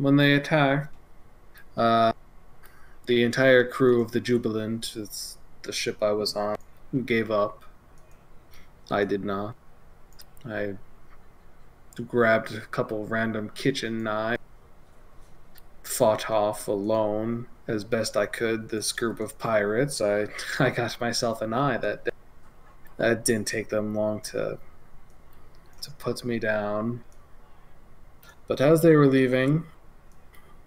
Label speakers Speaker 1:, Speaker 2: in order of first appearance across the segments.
Speaker 1: when they attacked, uh, the entire crew of the Jubilant, it's the ship I was on, gave up. I did not. I grabbed a couple random kitchen knives, fought off alone as best I could this group of pirates. I got myself an eye that day. That didn't take them long to put me down. But as they were leaving,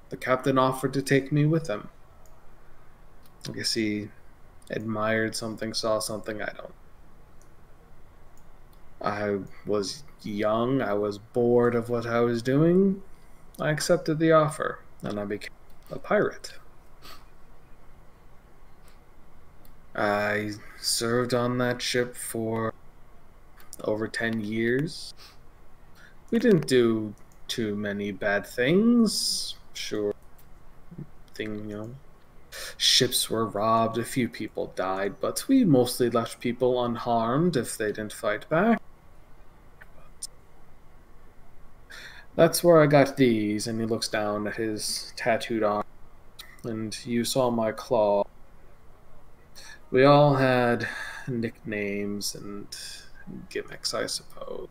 Speaker 1: the captain offered to take me with him. I guess he admired something, saw something, I don't. I was young, I was bored of what I was doing. I accepted the offer, and I became a pirate. I served on that ship for over 10 years. We didn't do too many bad things. Sure, ships were robbed, a few people died, but we mostly left people unharmed if they didn't fight back. That's where I got these, and he looks down at his tattooed arm, and you saw my claw. We all had nicknames and gimmicks, I suppose.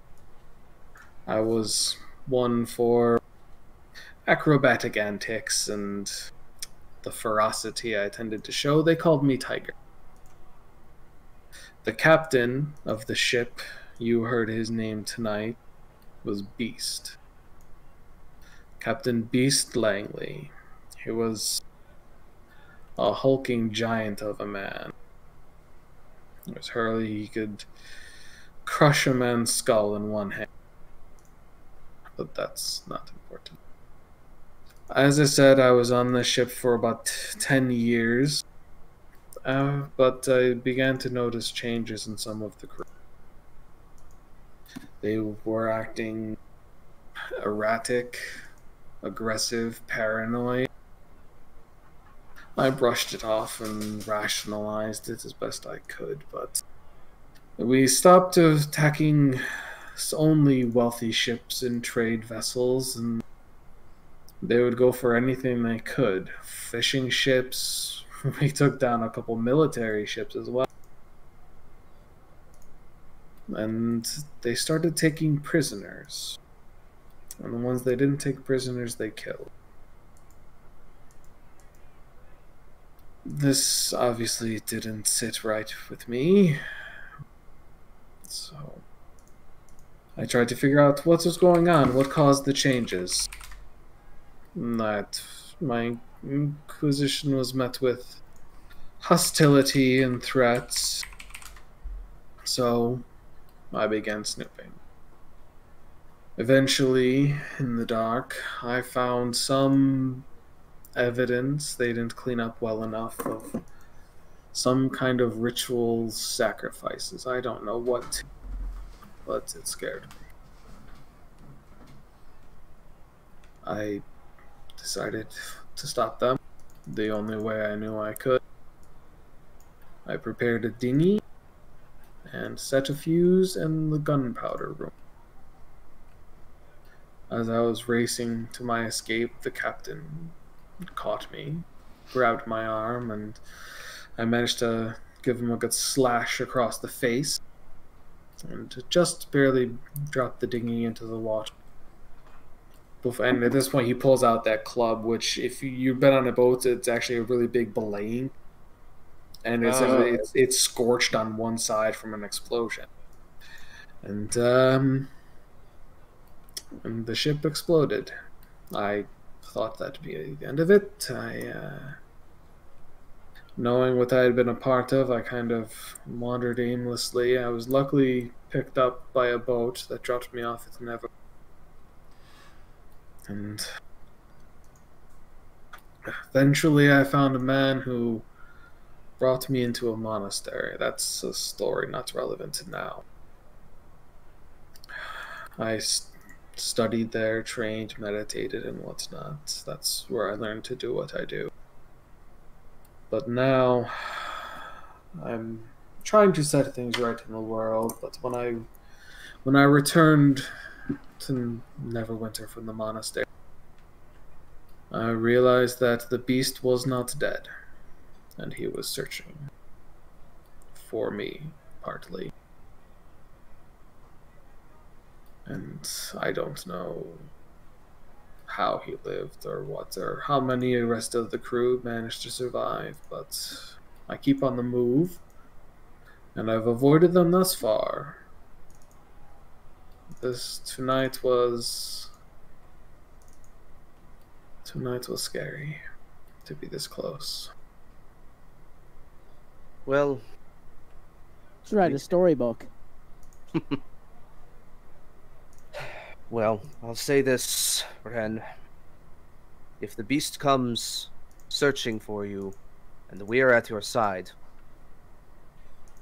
Speaker 1: I was one for acrobatic antics and the ferocity I tended to show. They called me Tiger. The captain of the ship, you heard his name tonight, was Beast. Captain Beast Langley. He was a hulking giant of a man. It was Hurley. He could crush a man's skull in one hand. But that's not important. As I said, I was on the ship for about 10 years. But I began to notice changes in some of the crew. They were acting erratic, aggressive, paranoid. I brushed it off and rationalized it as best I could, but we stopped attacking only wealthy ships and trade vessels, and they would go for anything they could. Fishing ships, we took down a couple military ships as well. And they started taking prisoners. And the ones they didn't take prisoners, they killed. This obviously didn't sit right with me. So I tried to figure out what was going on, what caused the changes. That my inquisition was met with hostility and threats. So I began snooping. Eventually, in the dark, I found some evidence they didn't clean up well enough of some kind of ritual sacrifices. I don't know what, but it scared me. I decided to stop them the only way I knew I could. I prepared a dinghy and set a fuse in the gunpowder room. As I was racing to my escape, the captain caught me, grabbed my arm, and I managed to give him a good slash across the face and just barely dropped the dinghy into the water. And at this point, he pulls out that club, which, if you've been on a boat, it's actually a really big belaying, and it's scorched on one side from an explosion. And the ship exploded. I thought that'd be the end of it. Knowing what I had been a part of, I kind of wandered aimlessly. I was luckily picked up by a boat that dropped me off at Never. And eventually I found a man who brought me into a monastery. That's a story not relevant to now. I studied there, trained, meditated, and whatnot. That's where I learned to do what I do. But now I'm trying to set things right in the world. But when I returned to Neverwinter from the monastery, I realized that the beast was not dead, and he was searching for me, partly. And I don't know how he lived or how many the rest of the crew managed to survive, but I keep on the move, and I've avoided them thus far. Tonight was scary to be this close.
Speaker 2: Well,
Speaker 3: Should write a storybook.
Speaker 2: well, I'll say this, Ren. If the beast comes searching for you, and we are at your side,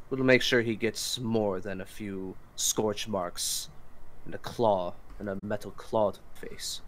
Speaker 2: we'll make sure he gets more than a few scorch marks and a metal claw to the face.